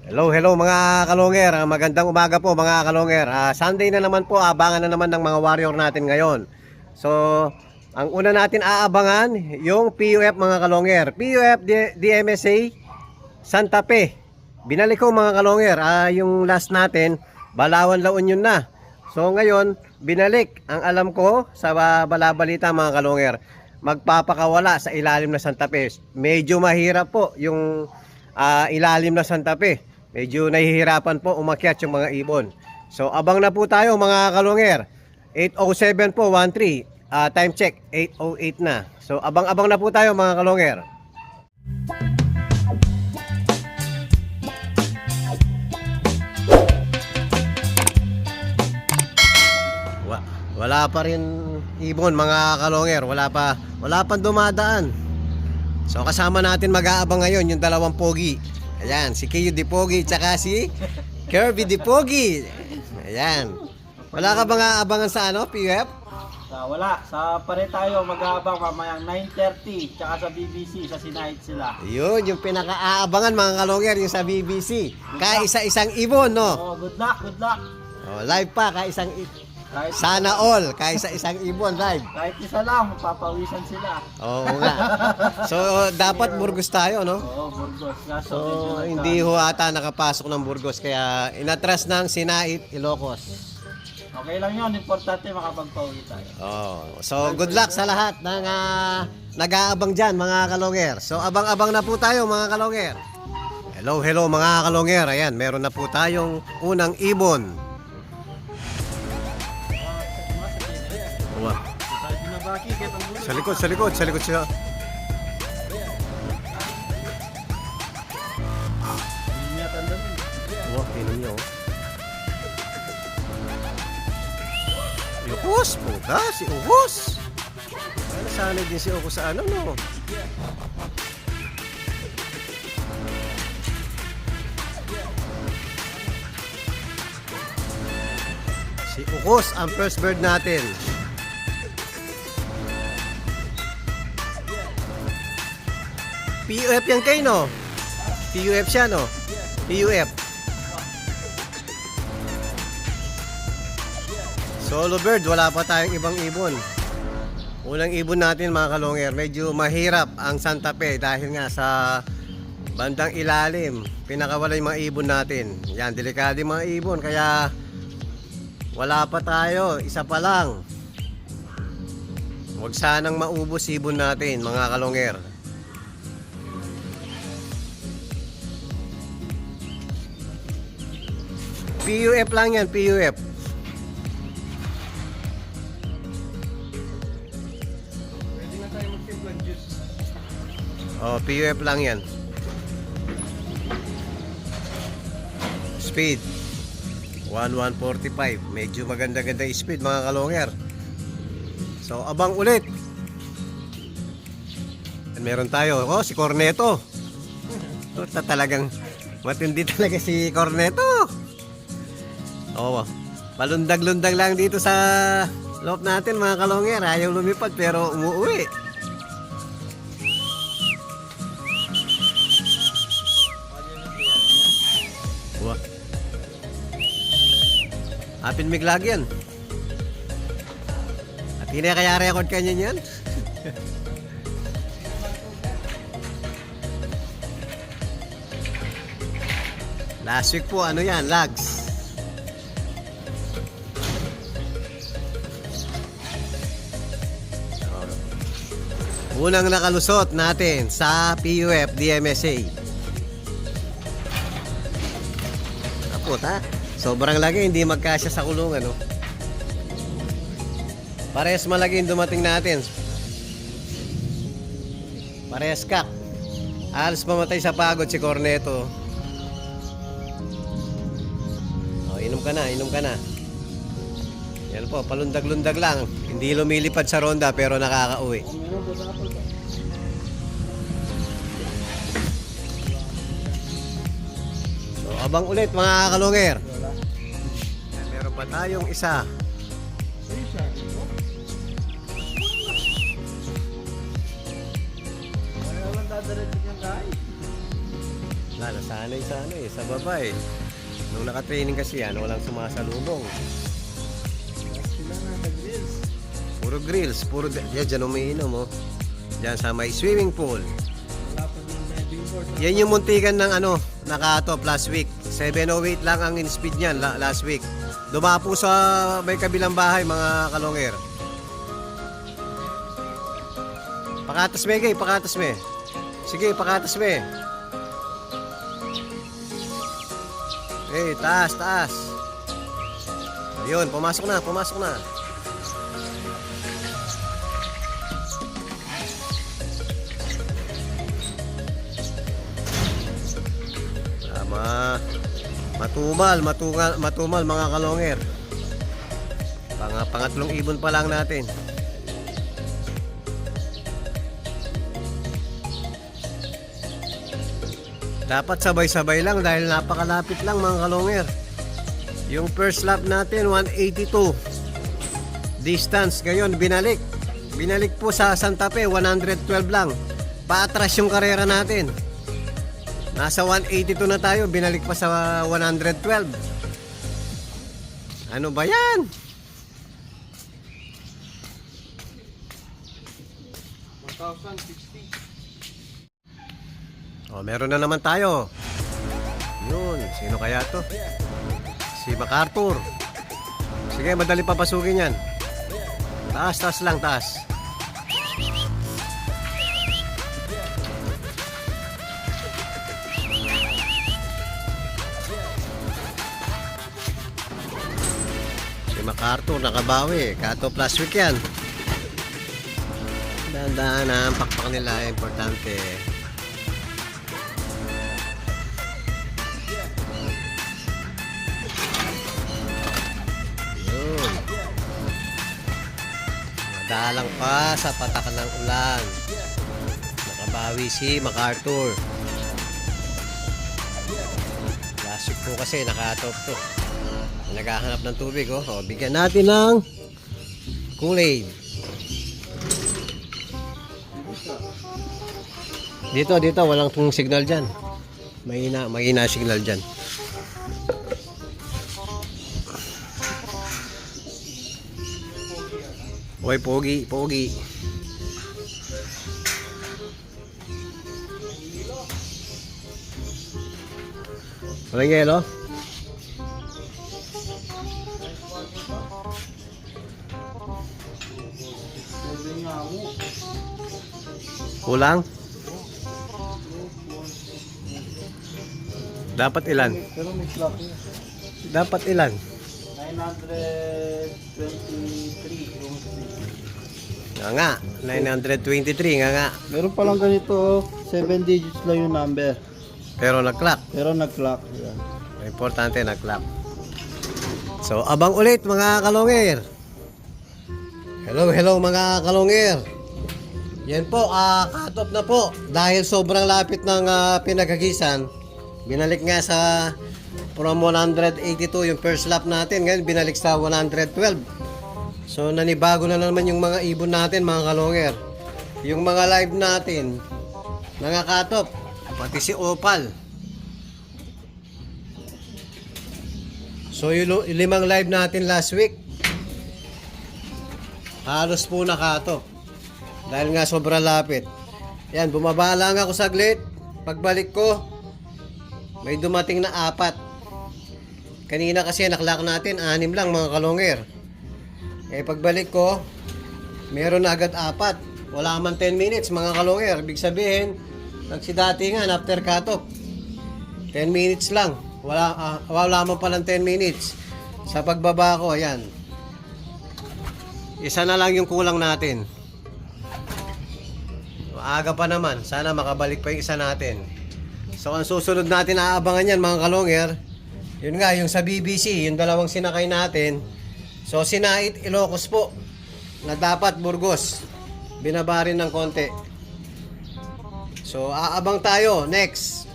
Hello mga kalonger. Magandang umaga po mga kalonger. Sunday na naman po, abangan na naman ng mga warrior natin ngayon. So, ang una natin aabangan, yung PUF mga kalonger. PUF DMSA Santa Fe. Binalik ko mga kalonger. Yung last natin, Balawan La Union na. So ngayon, binalik. Ang alam ko sa balabalita mga kalonger, magpapakawala sa ilalim na Santa Fe. Medyo mahirap po yung ilalim na Santa Fe. Medyo nahihirapan po umakyat yung mga ibon. So abang na po tayo mga kalonger. 8:07 po, 13. Time check, 8:08 na. So abang-abang na po tayo mga kalonger. Wala pa rin ibon mga kalonger. Wala pa dumadaan. So kasama natin mag-aabang ngayon yung dalawang pogi. Ayan, si Kiyo Di Pogi tsaka si Kirby Di Pogi. Ayan. Wala ka bang aabangan sa PUF? Wala, sa pare tayo mag-aabang mamayang 9:30 tsaka sa BBC sa Sinait sila. Yun, yung pinaka-aabangan mga kalonger, yung sa BBC. Kaisa-isang ibon, no? Oh, good luck, good luck. Oh, live pa, sana all, kaisa-isang ibon live. Kahit isa lang, mapapawisan sila. Oo nga. So, dapat Burgos tayo, no? Oo, Burgos. So, hindi ho ata nakapasok ng Burgos, kaya inatras ng Sinait, Ilocos. Okay lang yun, importante makapagpauwi tayo. Oh, so good luck sa lahat ng nag-aabang dyan mga kalonger. So abang-abang na po tayo mga kalonger. Hello mga kalonger. Ayan, meron na po tayong unang ibon. Sa likod siya. Tingnan niyo. Uhus po ka, si Uhus. Nasanay din si Uhus sa no? Si Uhus ang first bird natin. PUF yan kayo, no? PUF siya, no? PUF. Solo bird, wala pa tayong ibang ibon. Unang ibon natin mga kalonger, medyo mahirap ang Santa Fe dahil nga sa bandang ilalim. Pinakawala yung mga ibon natin. Yan, delikado yung mga ibon, kaya wala pa tayo, isa pa lang. Huwag sanang maubos ibon natin mga kalonger. PUF lang yan, PUF. Oh, PUF lang yan. Speed 1145. Medyo maganda-ganda speed mga kalonger. So abang ulit. Meron tayo, si Corneto. Talagang matindi talaga si Corneto. Oh, palundag-lundag lang dito sa loob natin mga kalonger. Ayaw lumipad pero umuwi. Hapin miglag yan. At hindi kaya record kanya yan. Last week po ano yan, lags. Unang nakalusot natin sa PUF DMSA. Kapot ha. Sobrang lagi, hindi magkasya sa kulungan, no? Parehas malaki yung dumating natin. Parehas kak. Alas mamatay sa pagod si Corneto. Oh, inom ka na. Yan po, palundag-lundag lang. Hindi lumilipad sa ronda pero nakakauwi. So, abang ulit mga kalonger. Meron pa tayong isa. Wala, nasanay sa ano eh, sa baba eh. Nung naka-training kasi yan, walang sumasalubong. Sila na nag-reels. Puro grills, puro... Yan, dyan umiinom oh. Dyan sa may swimming pool. Wala pa ng diving board. Yan yung muntikan ng ano, naka-top last week. 708 lang ang in-speed niyan last week. Dumapo sa may kabilang bahay mga kalonger. Pakatas me, gay, pakatas me. Sige, pakatas me. Eh, taas, taas. Ayun, pumasok na, pumasok na. Tama. Matumal mga kalonger. Pangatlong ibon pa lang natin. Dapat sabay-sabay lang dahil napakalapit lang mga kalonger. Yung first lap natin 182 distance, ngayon binalik po sa Santa Fe 112 lang. Paatras yung karera natin. Nasa 182 na tayo, binalik pa sa 112. Ano ba yan? 1,060. Oh, meron na naman tayo. Yun, sino kaya to? Si MacArthur. Sige, madali papasukin yan. Taas, taas lang, taas. Si MacArthur, nakabawi. Kato plus week yan. Dahan-dahan ang pakpak nila, importante. Dalang pa sa patakan ng ulan. Nakabawi si MacArthur. Last week po kasi nakatop to. Naghahanap ng tubig oh. O, bigyan natin ng Kool-Aid. Dito walang signal dyan. Mahina signal dyan. Hoy, pogi. Walang yelo? Kulang? Dapat ilan? Pero may clock yun. Dapat ilan? 923 yung speed. Nga, 923 nga. Meron palang ganito, 7 digits lang yung number. Pero nag-clock. Pero nag-clock. Yan. Importante nag-clock. So, abang ulit mga kalonger. Hello mga kalonger. Yan po, cut-off na po. Dahil sobrang lapit ng pinaghagisan, binalik nga sa from 182 yung first lap natin. Ngayon, binalik sa 112. So, nanibago na naman yung mga ibon natin, mga kalonger. Yung mga live natin, nangakatop. Pati si Opal. So, yung 5 live natin last week, halos po nakatop. Dahil nga sobrang lapit. Yan, bumaba lang ako saglit. Pagbalik ko, may dumating na 4. Kanina kasi naklak natin, 6 lang mga kalonger. Eh pagbalik ko, meron na agad 4. Wala man 10 minutes mga kalonger. Ibig sabihin, nagsidatingan after cut-off. 10 minutes lang. Wala man palang 10 minutes. Sa pagbaba ko, ayan. Isa na lang yung kulang natin. Maaga pa naman. Sana makabalik pa yung isa natin. So ang susunod natin aabangan yan mga kalonger, yun nga, yung sa BBC, yung dalawang sinakay natin. So, Sinait Ilocos po, na dapat Burgos. Binabarin ng konti. So, aabang tayo. Next.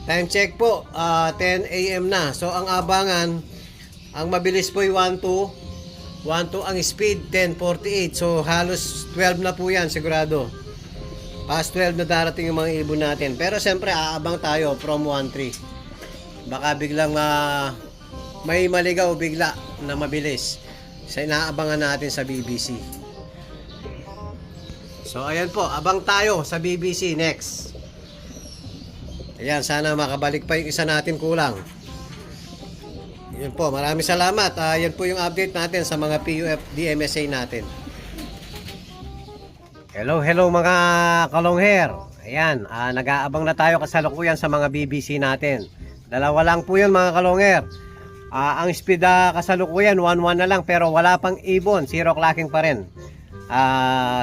Time check po, 10 AM na. So, ang abangan, ang mabilis po ay 1.2. 1.2 ang speed, 10.48. So, halos 12 na po yan, sigurado. Past 12 na darating yung mga ibon natin. Pero siyempre, aabang tayo from 1-3. Baka biglang may maligaw bigla na mabilis sa inaabangan natin sa BBC. So, ayan po. Abang tayo sa BBC next. Ayan, sana makabalik pa yung isa natin kulang. Yan po, maraming salamat. Yan po yung update natin sa mga PUF DMSA natin. Hello mga kalongher. Ayan, nag-aabang na tayo kasalukuyan sa mga BBC natin. Dalawa lang po yun mga kalongher. Ang speed kasalukuyan 1-1 na lang pero wala pang ibon, 0 clocking pa rin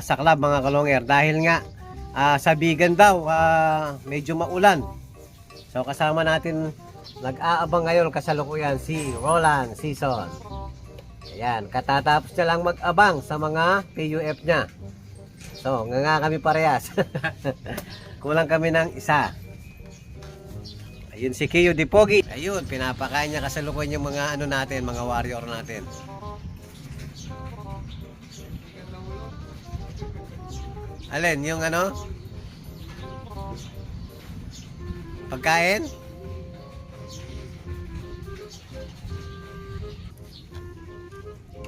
sa club mga kalongher. Dahil nga sa Bigan daw medyo maulan. So kasama natin nag-aabang ngayon kasalukuyan si Roland Season. Ayan, katatapos na lang mag-abang sa mga PUF niya. So, nga kami parehas. Kulang kami ng isa. Ayun si Kiyo Di Pogi. Ayun, pinapakain niya kasalukuyan yung mga ano natin, mga warrior natin. Alin, yung ano? Pagkain?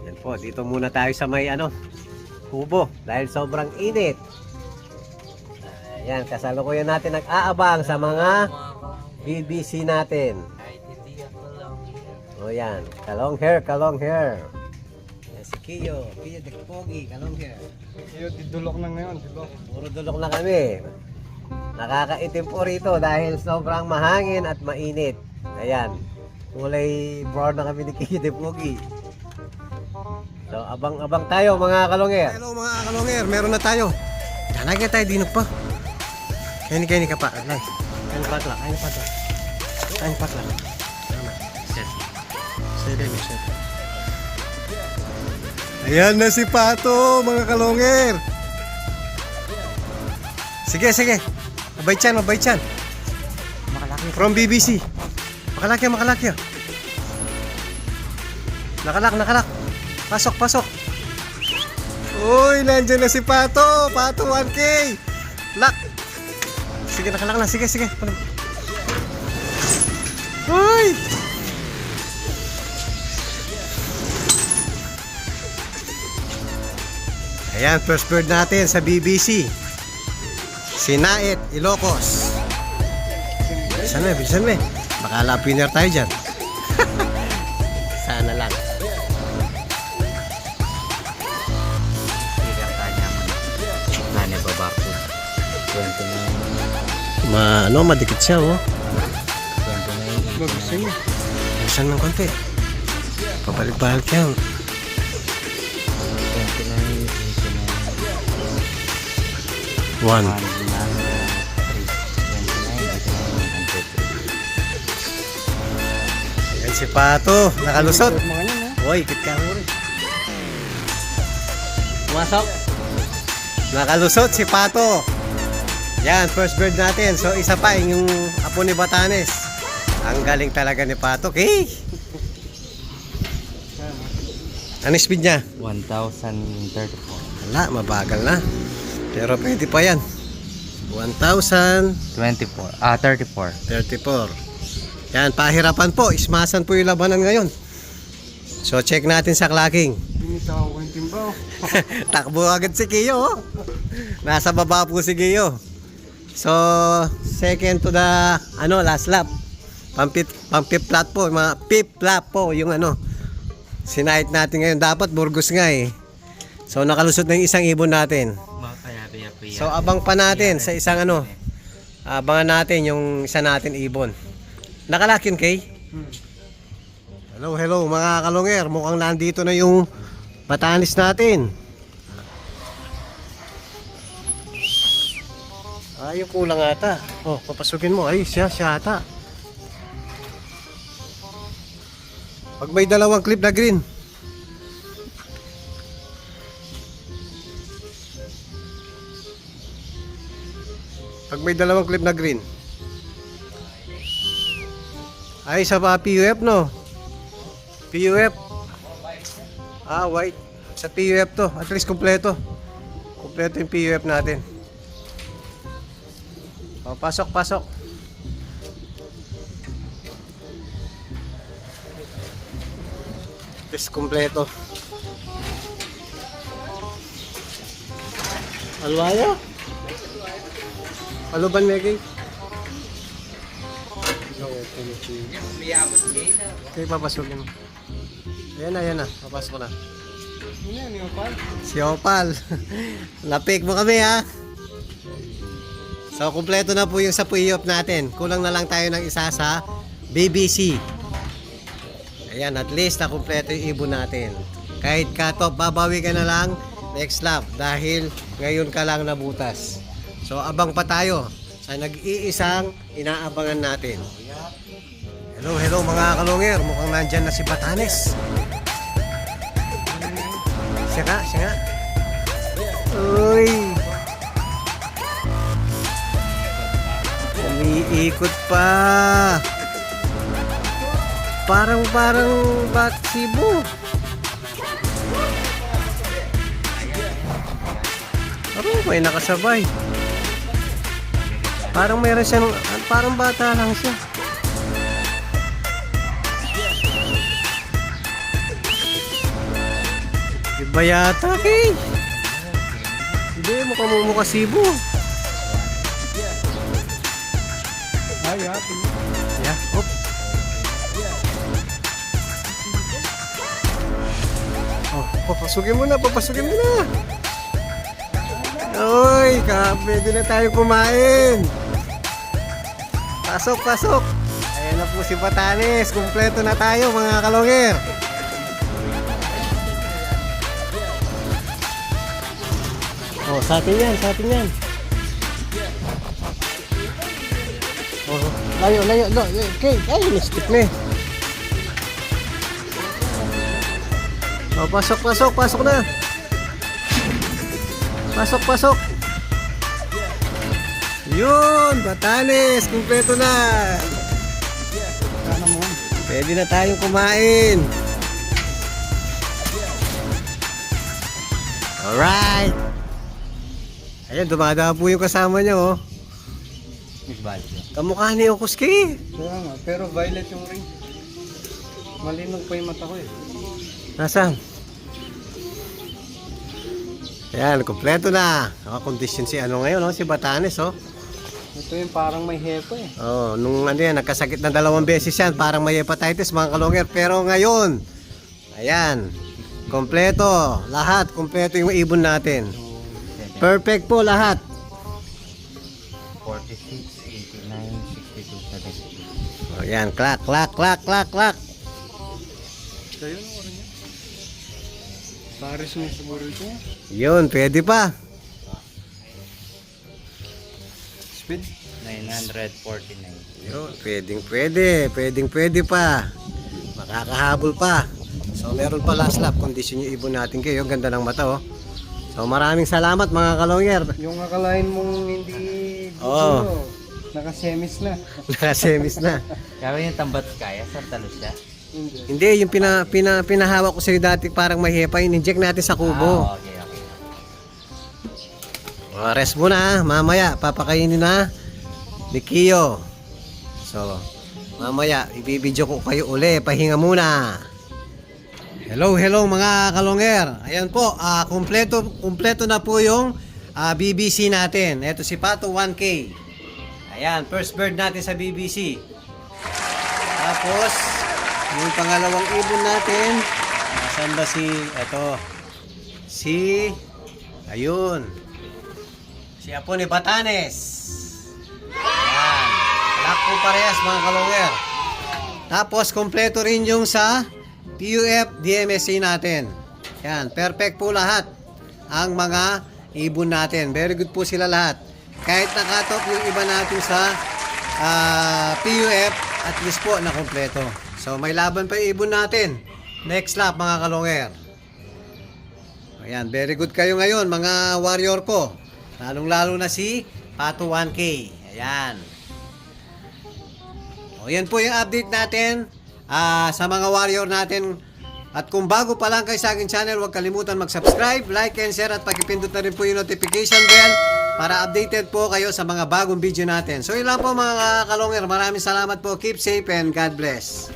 Yan po, dito muna tayo sa may ano, kubo dahil sobrang init. Ayan, kasalukuyan natin nag-aabang sa mga BBC natin. O yan, kalong hair. Yan si Kiyo Di Pogi, kalong hair. Kiyo, didulok na ngayon, diba? Puro dulok na kami. Nakakaitim po rito dahil sobrang mahangin at mainit. Ayan, kulay brown na kami ni Kiyo Di Pogi. So, abang-abang tayo mga kalongher. Hello mga kalongher, meron na tayo. Talagyan tayo dinok pa. Kaini ka pa. Aglay. Kain patla. Set. Ayan na si Pato mga kalongher. Sige. Mabay chan. From BBC. Makalaki. Nakalak. Pasok. Uy, nandiyan na si Pato. Pato 1K. Lock. Sige, nakalak na. Sige. Uy. Ayan, first bird natin sa BBC. Si Nait Ilocos. Bilisan mo. Baka lapiner tayo dyan. Sana lang. Madikit siya, oh. Bilisan ng konti. Pabalik-balik yan. One. Ayan si Pato, nakalusot. Uy, kit ka mo rin. Pumasok. Nakalusot si Pato. Yan, first bird natin. So, isa pa yung apo ni Batanes. Ang galing talaga ni Pato. Okay. Ano speed niya? 1,034. Wala, mabagal na. Pero pwede pa yan. 1,000. 34. 34. Yan, pahirapan po. Ismasan po yung labanan ngayon. So, check natin sa clocking. Binitaw ko yung timbaw. Takbo agad si Kiyo. Oh. Nasa baba po si Kiyo. So, second to the last lap. Pang-fifth lap po, mga fifth lap po yung sinahit natin ngayon. Dapat Burgos nga eh. So, nakalusot na yung isang ibon natin. So, abang pa natin sa isang abangan natin yung isa natin ibon. Nakalak yun, Kay? Hello mga kalongher. Mukhang nandito na yung Batanes natin. Yung kulang ata. Oh, papasukin mo. Ay, siya ata. Pag may dalawang clip na green. Pag may dalawang clip na green. Ay, sa PUF no? PUF. White. Sa PUF to. At least kompleto. Kompleto yung PUF natin. O, pasok, pasok. Is kompleto. Alwaya? Ano ba, Megay? Okay, papasukin mo. Ayan na. Papasok na. Ano yan, yung pan? Si Opal. Napik mo kami, ha? So, kumpleto na po yung sa PUF natin. Kulang na lang tayo ng isa sa BBC. Ayan, at least na kumpleto yung ibon natin. Kahit cut-off, babawi ka na lang next lap dahil ngayon ka lang nabutas. So, abang pa tayo sa nag-iisang inaabangan natin. Hello mga kalungir. Mukhang nandyan na si Batanes. Siya nga. Uy! Umiikot pa. Parang bat Cebu. May nakasabay. Parang meron siyang, parang bata lang siya. Iba yata, Kay. Hindi, mukha Cebu. Ay, happy. Yeah, hop. Oh, papasukin mo na. Uy, pwede na tayo kumain. Pasok. Ayan na po si Batanes. Kumpleto na tayo, mga kalongir. Oh, sa atin yan. Oh, layo. Okay, ay, na-skip na eh. Oh, pasok na. Pasok. Yun, Batanes, kumpleto na. Sana mo. Pwede na tayong kumain. Alright. Ayan, dumadaan po yung kasama niya, oh. Kamukha ni Okuski. Kaya nga, pero violet yung ring. Malinog pa yung mata ko eh. Nasaan? Ayan, kumpleto na. Nakakondisyon si ano ngayon, oh, si Batanes, oh. Ito yung parang may hepa eh. Oh, nung ano yan, nagkasakit na 2 beses yan, parang may hepatitis, mga kalongger. Pero ngayon, ayan, kumpleto. Lahat, kumpleto yung ibon natin. Perfect po lahat. 46, 89, 62, 72. Ayan, clack. Kayo no, oras niya. Paris mo siguro ito. Yun, pwede pa. Speed. 949. Yun, pwede pa. Makakahabol pa. So, meron pa last lap. Kondisyon yung ibon natin kayo. Ganda ng mata, oh. So, maraming salamat, mga kalongger. Yung akalain mong hindi Oo. dito, nakasemis na. Nakasemis na. Kaya yung tambat kaya, sa talo siya. Hindi. Hindi, yung pinahawak ko sa'yo dati parang may hepa, in-inject natin sa kubo. Okay. Rest muna, mamaya papakainin na ni Kiyo. So, mamaya ibibidyo ko kayo uli, pahinga muna. Hello mga kalongger. Ayan po, kumpleto na po yung BBC natin. Ito si Pato 1K. Ayan, first bird natin sa BBC. Tapos, yung pangalawang ibon natin, nasaan ba ayun. Si Apo ni Batanes. Ayan. Lock po parehas, mga kalongger. Tapos, kompleto rin yung sa PUF DMSC natin. Yan, perfect po lahat ang mga ibon natin. Very good po sila lahat. Kahit nakatop yung iba natin sa PUF, at least po na kompleto. So, may laban pa yung ibon natin. Next lap, mga kalongger. Ayan, very good kayo ngayon, mga warrior ko. Lalong-lalo na si Pato 1K. Ayan. O, yan po yung update natin sa mga warrior natin. At kung bago pa lang kayo sa akin channel, huwag kalimutan mag-subscribe, like, and share. At pakipindot na rin po yung notification bell para updated po kayo sa mga bagong video natin. So yun lang po mga kalonger. Maraming salamat po. Keep safe and God bless.